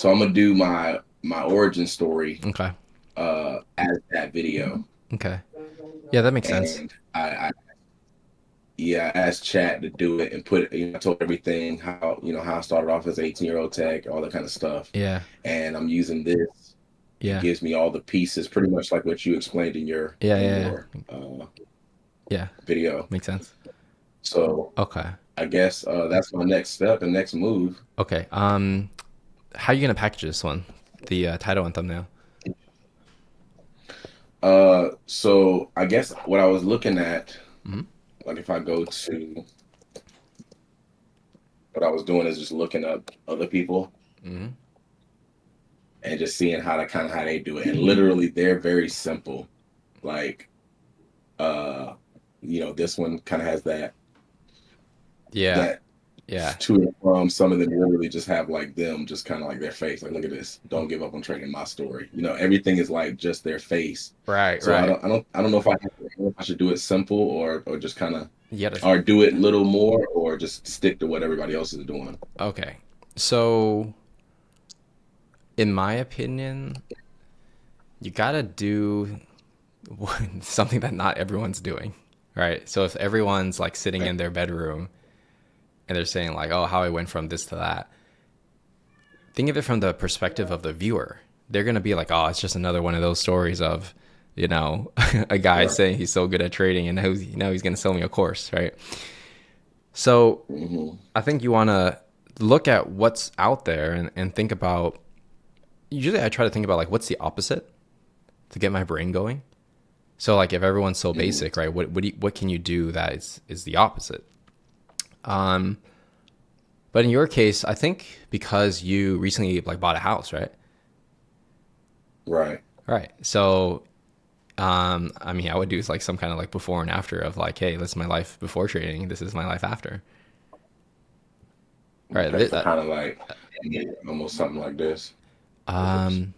So I'm gonna do my origin story Okay. as that video, Okay. Yeah, that makes sense. and I yeah, I asked Chat to do it and put I told everything how how I started off as 18-year-old tech, all that kind of stuff, Yeah. and I'm using this. It Yeah. gives me all the pieces, pretty much like what you explained in your Yeah. in Yeah. your Yeah. video. Makes sense. So Okay. I guess that's my next step and next move. Okay. How are you gonna package this one? The title and thumbnail. So I guess what I was looking at, Mm-hmm. like if I go to what I was doing is just looking up other people Mm-hmm. and just seeing how they do it. And literally they're very simple. Like uh this one kind of has Yeah. that Yeah. to and from. Some of them literally just have like them just kind of like their face. Like look at this. Don't give up on trading my story. Everything is like just their face. Right. So Right. I don't know if I should do it simple or just kind of You gotta. or do it little more or just stick to what everybody else is doing. Okay. So, in my opinion, you gotta do something that not everyone's doing, right? So if everyone's like sitting in their bedroom and they're saying like, "Oh, how I went from this to that," think of it from the perspective of the viewer. They're gonna be like, "Oh, it's just another one of those stories of, a guy Right. saying he's so good at trading and now he's gonna sell me a course, right?" So Hmm. I think you wanna look at what's out there and think about. Usually, I try to think about like what's the opposite to get my brain going. So like if everyone's so Hmm. basic, right? What can you do that is the opposite? Um, but in your case, I think because you recently like bought a house, right? Right. Right. So I mean, I would do like some kind of like before and after of like, hey, this is my life before trading. This is my life after. Right. Okay. So kind of like almost something like this. Um,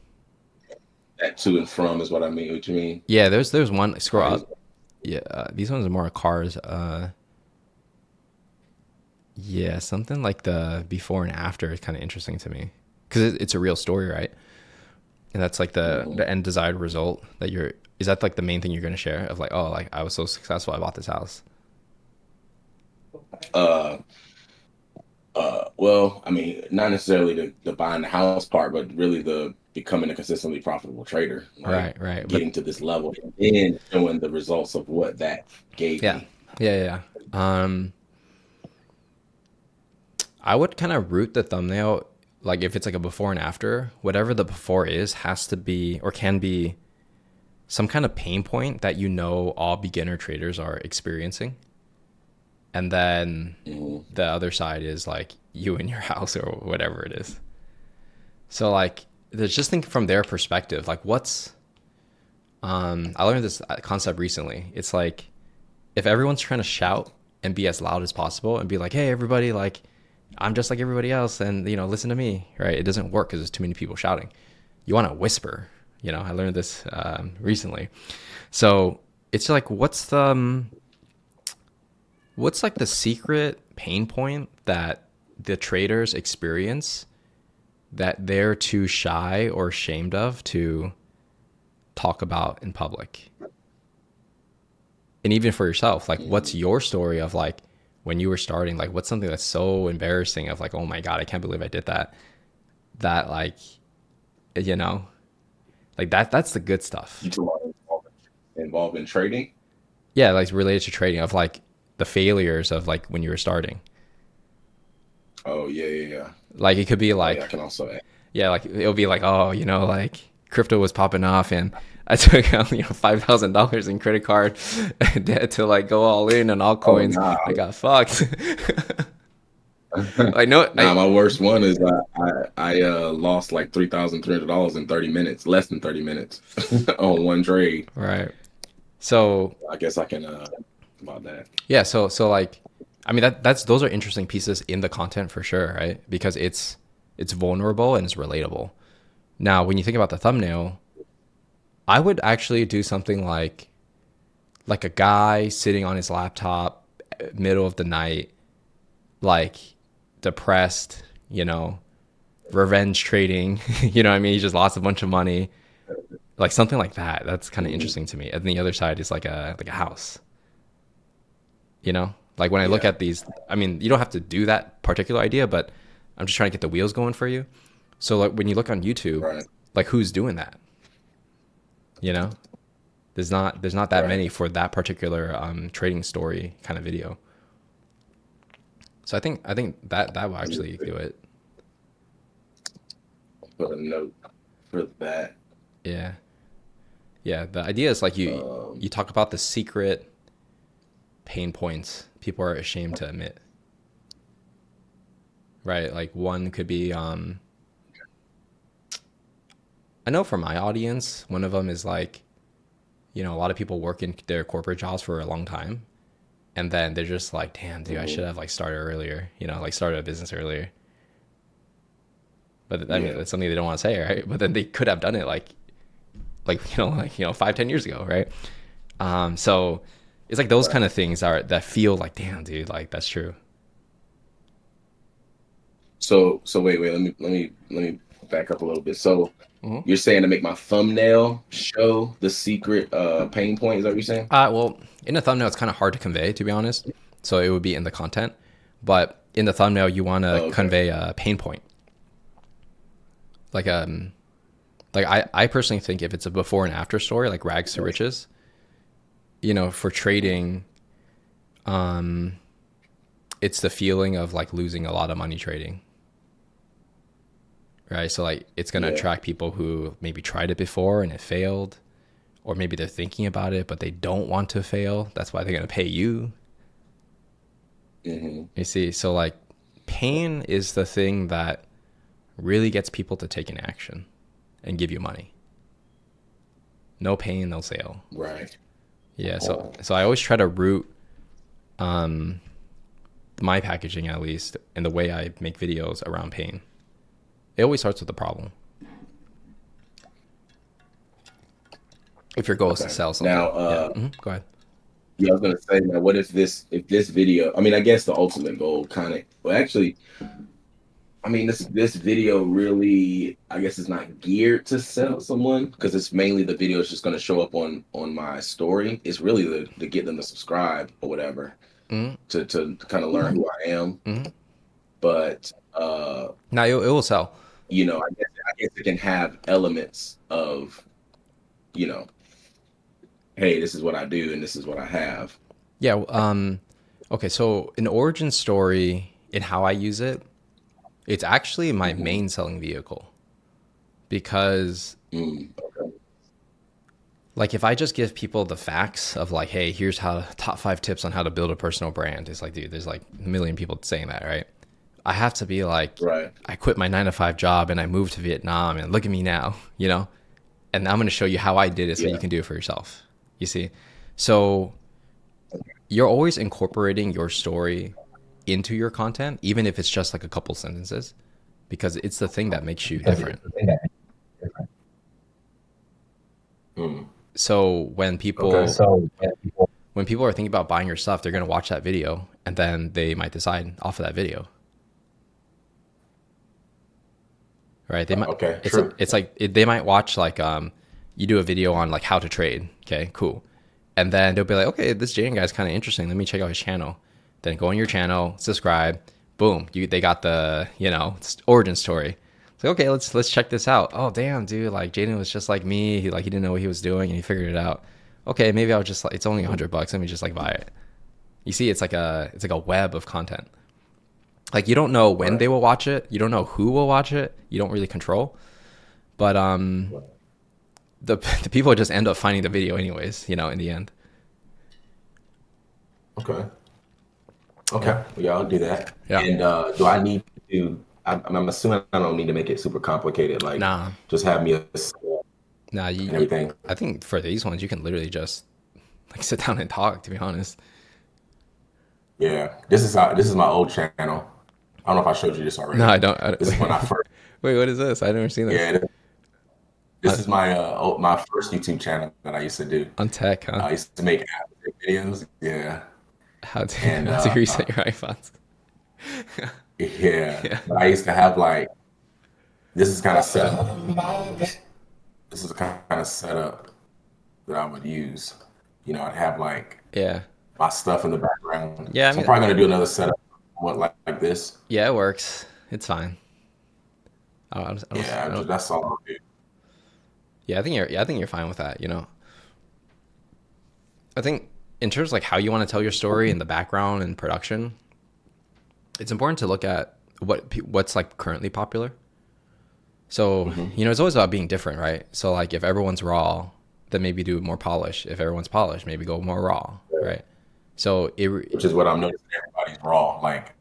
That to and from is what I mean. What you mean? yeah. There's one. How Scroll he's up. Yeah. These ones are more cars. Yeah. Something like the before and after is kind of interesting to me because it's a real story, right? And that's like the mhm. end desired result that you're. Is that like the main thing you're going to share of like, oh, like I was so successful, I bought this house. uh well, I mean, not necessarily the buying the house part, but really the becoming a consistently profitable trader, like Right. Right. But getting to this level and then showing the results of what that gave yeah. me. Yeah. Yeah. I would kind of root the thumbnail like if it's like a before and after, whatever the before is has to be or can be some kind of pain point that all beginner traders are experiencing. And then Hmm. the other side is like you in your house or whatever it is. So like there's just think from their perspective, like I learned this concept recently. It's like if everyone's trying to shout and be as loud as possible and be like, "Hey everybody, like I'm just like everybody else and listen to me," right? It doesn't work cuz there's too many people shouting. You want to whisper, I learned this recently. So, it's like what's like the secret pain point that the traders experience that they're too shy or ashamed of to talk about in public? And even for yourself, like what's Hmm. your story of like when you were starting, like what's something that's so embarrassing of like, oh my God, I can't believe I did that. That like, you know, like that's the good stuff. You two are involved in trading. Yeah, like related to trading of like the failures of like when you were starting. Oh yeah, yeah, yeah. Like it could be Oh yeah, I like, can also add. yeah, like it'll be like, oh, like crypto was popping off and I took out, $5,000 in credit card debt to like go all in on Oh altcoins. nah, I got fucked. I know nah. My worst one is I lost like $3,300 in 30 minutes, less than 30 minutes, on one trade. right. So I guess I can about that. yeah, so like, I mean that's those are interesting pieces in the content for sure, right? Because it's vulnerable and it's relatable. Now, when you think about the thumbnail, I would actually do something like a guy sitting on his laptop, middle of the night, like depressed, revenge trading. You know what I mean? He just lost a bunch of money, like something like that. That's kind of Mhm. interesting to me. And the other side is like a house. You know, like when I look Yeah. at these, I mean, you don't have to do that particular idea, but I'm just trying to get the wheels going for you. So like when you look on YouTube, Right. like who's doing that? You know, there's not that Right. many for that particular trading story kind of video. So I think that will Let me actually do it. put a note for that. Yeah, yeah. The idea is like you Um, talk about the secret pain points people are ashamed to admit, right? Like one could be I know for my audience, one of them is like, a lot of people work in their corporate jobs for a long time, and then they're just like, damn, dude, I should mhm. have like started earlier, like started a business earlier. But I mean, Yeah. that's something they don't want to say, right? But then they could have done it like 5, 10 years ago, right? So it's like those Right. kind of things are that feel like, damn, dude, like that's true. So wait. Let me back up a little bit. So Mhm. you're saying to make my thumbnail show the secret pain point? Is that what you're saying? Well, in a thumbnail, it's kind of hard to convey, to be honest. So it would be in the content, but in the thumbnail, you want to Oh, okay. convey a pain point. Like I personally think if it's a before and after story, like rags to riches, for trading, um, it's the feeling of like losing a lot of money trading, right? So like it's gonna Yeah. attract people who maybe tried it before and it failed, or maybe they're thinking about it but they don't want to fail. That's why they're gonna pay you. Hmm. You see, so like pain is the thing that really gets people to take an action and give you money. No pain, no sale. Right. Yeah, so I always try to root um my packaging at least and the way I make videos around pain. It always starts with the problem. If your goal is to Okay. sell Now, something, yeah. Go ahead. yeah, I was gonna say, now, what if this video? I mean, I guess the ultimate goal, kind of. Well, actually, I mean, this video really, I guess, is not geared to sell someone because it's mainly the video is just gonna show up on my story. It's really to get them to subscribe or whatever Mm-hmm. to kind of learn who I am. Mm-hmm. But Now it will sell. I guess it can have elements of, you know, hey, this is what I do and this is what I have. Yeah. Okay. So an origin story in how I use it, it's actually my Hmm. main selling vehicle because Okay. like if I just give people the facts of like, hey, here's how top 5 tips on how to build a personal brand. It's like, dude, there's like a million people saying that, right? I have to be like, Right. I quit my 9 to 5 job and I moved to Vietnam and look at me now, and I'm going to show you how I did it so you Yeah. can do it for yourself. You see? So you're always incorporating your story into your content, even if it's just like a couple sentences, because it's the thing that makes you different. Mm. So Okay. when people are thinking about buying your stuff, they're going to watch that video and then they might decide off of that video, right? They might Okay. it's True. they might watch like you do a video on like how to trade, okay, cool, and then they'll be like, okay, this Jaden guy's kind of interesting. Let me check out his channel. Then go on your channel, subscribe, boom, they got the origin story. It's like, okay, let's check this out. Oh damn, dude, like Jaden was just like me. He didn't know what he was doing and he figured it out. Okay, maybe I'll just like it's only $100. Let me just like buy it. You see, it's like a web of content. Like you don't know when they Right. will watch it. You don't know who will watch it. You don't really control. But the people just end up finding the video anyways. In the end. Okay. Yeah. Okay. Yeah, I'll do that. Yeah. And do I need to? I'm assuming I don't need to make it super complicated. Like, Nah. just have me Nah. and everything. I think for these ones you can literally just like sit down and talk. To be honest. Yeah. This is my old channel. I don't know if I showed you this No, already. I don't. I don't This is when I first. wait, what is this? I never seen this. Yeah. Uh, This is my first YouTube channel that I used to do. on tech, huh? I used to make videos. Yeah. How to And reset your iPhones? yeah, Yeah. but I used to have like this is kind of set up. This is the kind of setup that I would use. I'd have like Yeah. my stuff in the background. Yeah, I So I'm mean, probably gonna do another setup, what like this. yeah, it works. It's fine. I don't, That's all I'll do. yeah, I think you're fine with that, I think in terms of like how you want to tell your story and the background and production, it's important to look at what's like currently popular. So, Hmm. it's always about being different, right? So like if everyone's raw, then maybe do more polish. If everyone's polished, maybe go more raw, right? So Which is what I'm noticing. Everybody's raw. Like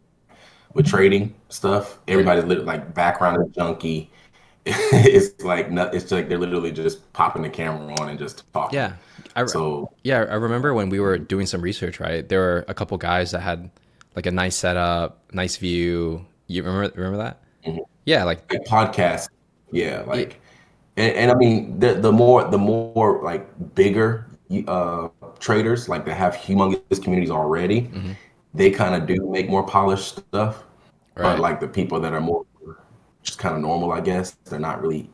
with trading stuff, yeah. everybody's like background is junky. It's like it's like they're literally just popping the camera on and just talking. Yeah. I So yeah, I remember when we were doing some research, right? There were a couple guys that had like a nice setup, nice view. You remember that? mhm. Yeah, like Like podcasts, yeah, it, like and I mean the more like bigger traders like that have humongous communities already, mhm, they kind of do make more polished stuff. But right. like the people that are more just kind of normal, I guess, they're not really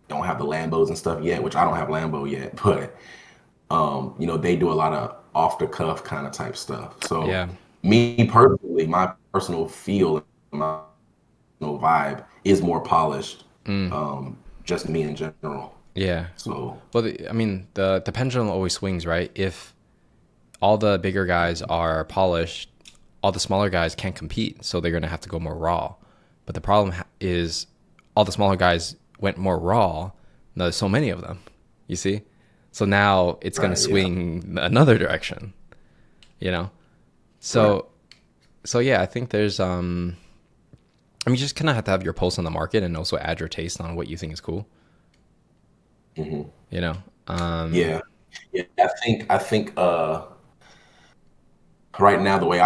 don't have the Lambos and stuff yet, which I don't have Lambo yet, but they do a lot of off the cuff kind of type stuff. So Yeah. me personally, my personal feel, my personal vibe is more polished. Mm, Just me in general. yeah. So Well, I mean, the pendulum always swings, right? If all the bigger guys are polished, all the smaller guys can't compete, so they're going to have to go more raw. But the problem is all the smaller guys went more raw. Now there's so many of them, you see? So now it's going to right, yeah, swing another direction, you know? right. So yeah, I think there's I mean, you just kind of have to have your pulse on the market and also add your taste on what you think is cool, Hmm. you know? Um Yeah, yeah. I think right now the way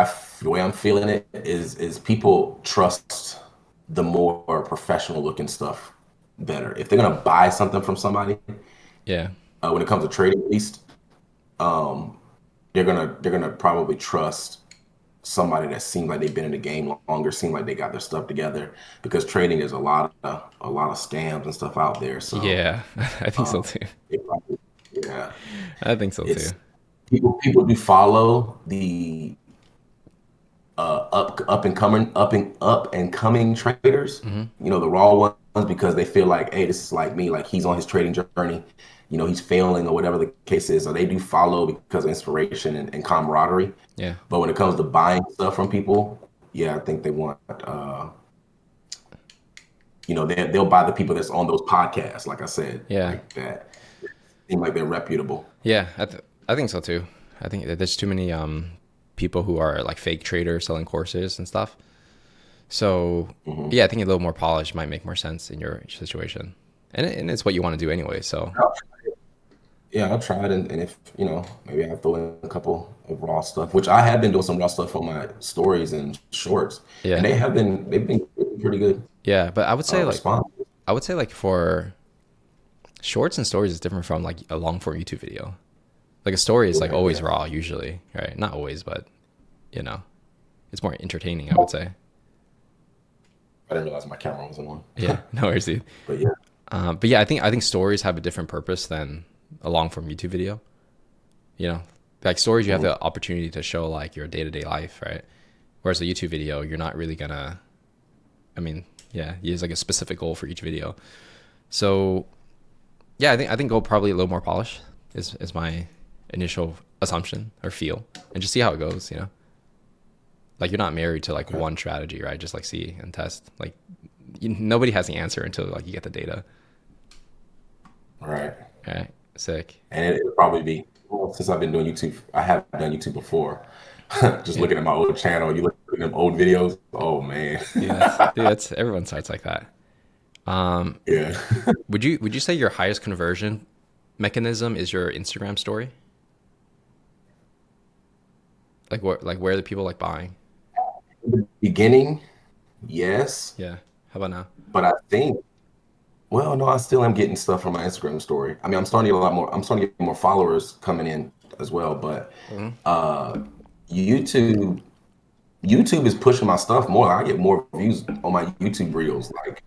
I'm feeling it is people trust the more professional looking stuff better. If they're gonna buy something from somebody, yeah. when it comes to trading, at least, um, they're gonna probably trust somebody that seems like they've been in the game longer, seem like they got their stuff together. Because trading is a lot of scams and stuff out there. So Yeah. I think so um, too. it probably, yeah, I think so too. it's people do follow the up and coming traders, Hmm. the raw ones, because they feel like, hey, this is like me, like he's on his trading journey, he's failing or whatever the case is. So they do follow because of inspiration and camaraderie. Yeah. But when it comes to buying stuff from people, yeah, I think they want, they'll buy the people that's on those podcasts, like I said, Yeah. like that seem like they're reputable. Yeah. I think so too. I think that there's too many people who are like fake traders selling courses and stuff. So Hmm. yeah, I think a little more polish might make more sense in your situation, and it's what you want to do anyway. So Yeah, I'll try it, and if maybe I'll throw in a couple of raw stuff, which I have been doing some raw stuff on my stories and shorts, and yeah, they've been pretty good yeah. But response. I would say like for shorts and stories is different from like a long form YouTube video. Like a story is like Right, always yeah. raw usually, right? Not always, but you know, it's more entertaining. I would say. I didn't realize my camera wasn't on, Yeah, no worries, dude. but yeah. But yeah, I think stories have a different purpose than a long form YouTube video. You know, like stories, you have Mhm. the opportunity to show like your day to day life, right? Whereas a YouTube video, you're not really gonna. I mean, yeah, use like a specific goal for each video. So yeah, I think go probably a little more polish is my initial assumption or feel, and just see how it goes. Like you're not married to like Okay. one strategy, right? Just like see and test. Like nobody has the answer until like you get the data. All right. All right, sick. And it'll probably be, well, since I've been doing YouTube, I have done YouTube before. Just Yeah, looking at my old channel, you look at them old videos. Oh man. that's everyone starts like that. Um, Yeah. would you say your highest conversion mechanism is your Instagram story? Like where the people like buying? Beginning, yes, Yeah. How about now? but I think, well, no, I still am getting stuff from my Instagram story. I mean, I'm starting to get more followers coming in as well, but Hmm. uh YouTube YouTube is pushing my stuff more. I get more views on my YouTube reels. Like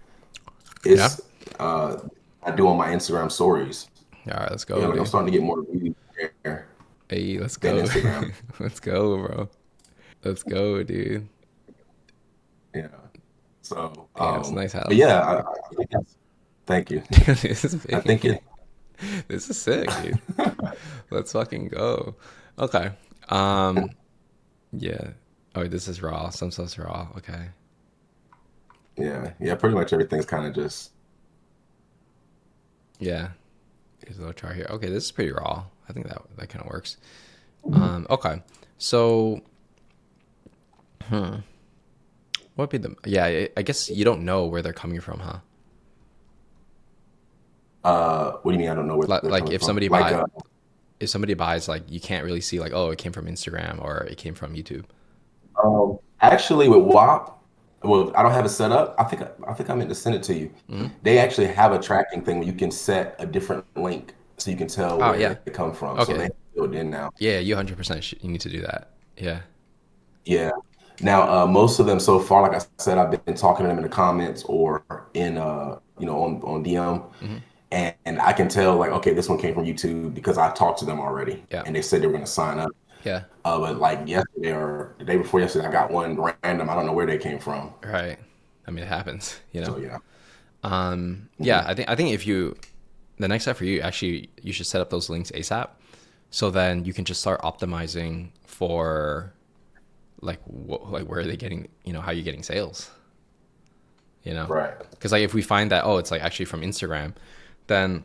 Yeah. It's I do on my Instagram stories. All right, let's Yeah, go, like I'm dude. starting to get more views there Hey, let's than go. Instagram. Let's go, bro. Let's go, dude. Yeah. So, Damn, it's a nice but house. yeah, I think thank you. This is I think big. it. This is sick, dude. Let's fucking go. Okay. Um, yeah. Oh, this is raw. Some stuff's raw. Okay. Yeah, yeah. Pretty much everything's kind of just Yeah. Here's a little chart here. Okay, this is pretty raw. I think that kind of works. Okay. So, what would be the? Yeah, I guess you don't know where they're coming from, huh? what do you mean? I don't know where they're Like coming if from. somebody Like, buy if somebody buys, like you can't really see like, oh, it came from Instagram or it came from YouTube. actually with WAP, well, I don't have it set up. I think I meant to send it to you. Hmm. They actually have a tracking thing where you can set a different link so you can tell Oh where yeah. they come from. So they Okay. have it built in now. Yeah, you 100% you need to do that. Yeah. Yeah. Now, most of them so far, like I said, I've been talking to them in the comments or in on DM, Hmm. and I can tell like, okay, this one came from YouTube because I talked to them already, Yeah. and they said they were going to sign up. Yeah. But like yesterday or the day before yesterday, I got one random. I don't know where they came from. Right. I mean, it happens, you know. So yeah. Yeah, Hmm. I think if you the next step for you actually you should set up those links ASAP, so then you can just start optimizing for like like where are they getting, how you getting sales, you know? Right. Because like if we find that, oh, it's like actually from Instagram, then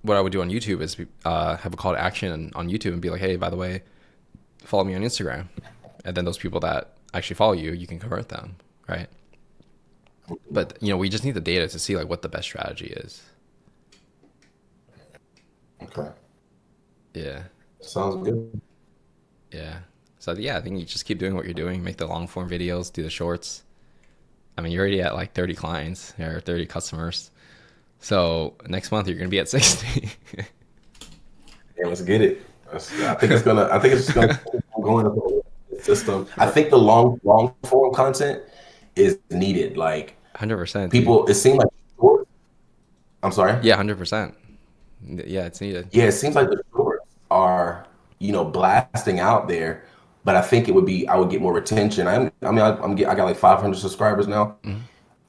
what I would do on YouTube is have a call to action on YouTube and be like, hey, by the way, follow me on Instagram, and then those people that actually follow you, you can convert them, right? But we just need the data to see like what the best strategy is. Okay. Yeah. Sounds good. Yeah. So yeah, I think you just keep doing what you're doing. Make the long form videos, do the shorts. I mean, you're already at like 30 clients or 30 customers. So next month you're gonna be at 60. Yeah, let's get it. I think it's gonna. I think it's just gonna keep on going up the system. I think the long form content is needed. Like 100%, dude. people, it seemed like short. I'm sorry. Yeah, 100%. Yeah, it's needed. Yeah, it seems like the shorts are blasting out there, but I think it would be I would get more retention. I mean I got like 500 subscribers now. Hmm.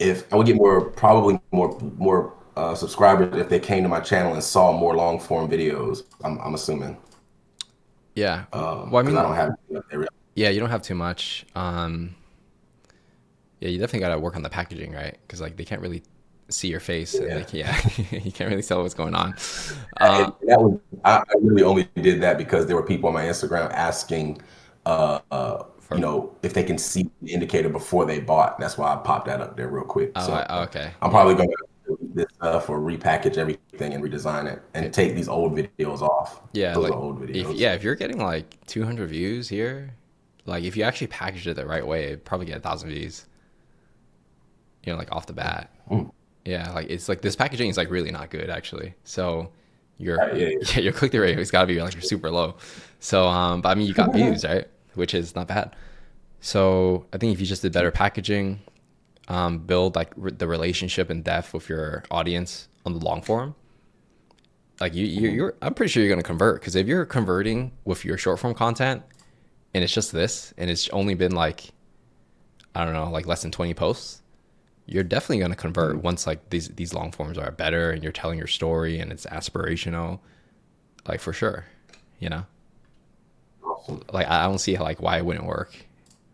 If I would get probably more subscribers if they came to my channel and saw more long form videos. I'm assuming Yeah. Well, I because I mean, don't have it there. yeah, you don't have too much. Yeah, you definitely gotta work on the packaging, right? Because like they can't really see your face, and Yeah. yeah, you can't really tell what's going on. And that was I really only did that because there were people on my Instagram asking, For if they can see the indicator before they bought. That's why I popped that up there real quick. So okay, I'm yeah, probably going to delete this stuff or repackage everything and redesign it and take these old videos off. yeah, Those are like old if videos. yeah, if you're getting like 200 views here, like if you actually packaged it the right way, it'd probably get 1,000 views. Like off the bat. Mm. Yeah, like it's like this packaging is like really not good actually. So your Right, yeah, yeah, your click through rate has got to be like super low. So but I mean you got yeah. views, right? Which is not bad. So I think if you just did better packaging, build like the relationship and depth with your audience on the long form, like Mhm. you're I'm pretty sure you're gonna convert, because if you're converting with your short form content and it's just this and it's only been like, I don't know, like less than 20 posts, you're definitely going to convert Mhm. once like these long forms are better and you're telling your story and it's aspirational, like for sure, you know. Awesome. Like I don't see how, like why it wouldn't work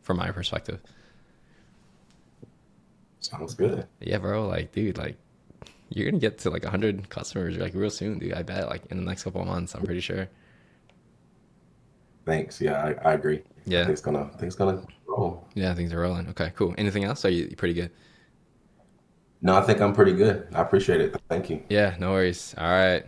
from my perspective. Sounds good. Yeah, bro, like dude, like you're gonna get to like 100 customers like real soon, dude. I bet like in the next couple of months, I'm pretty sure. Thanks. Yeah, I agree. Yeah, I think it's gonna roll. yeah, things are rolling. Okay, cool. Anything else? Are you pretty good? No, I think I'm pretty good. I appreciate it. Thank you. Yeah, no worries. All right.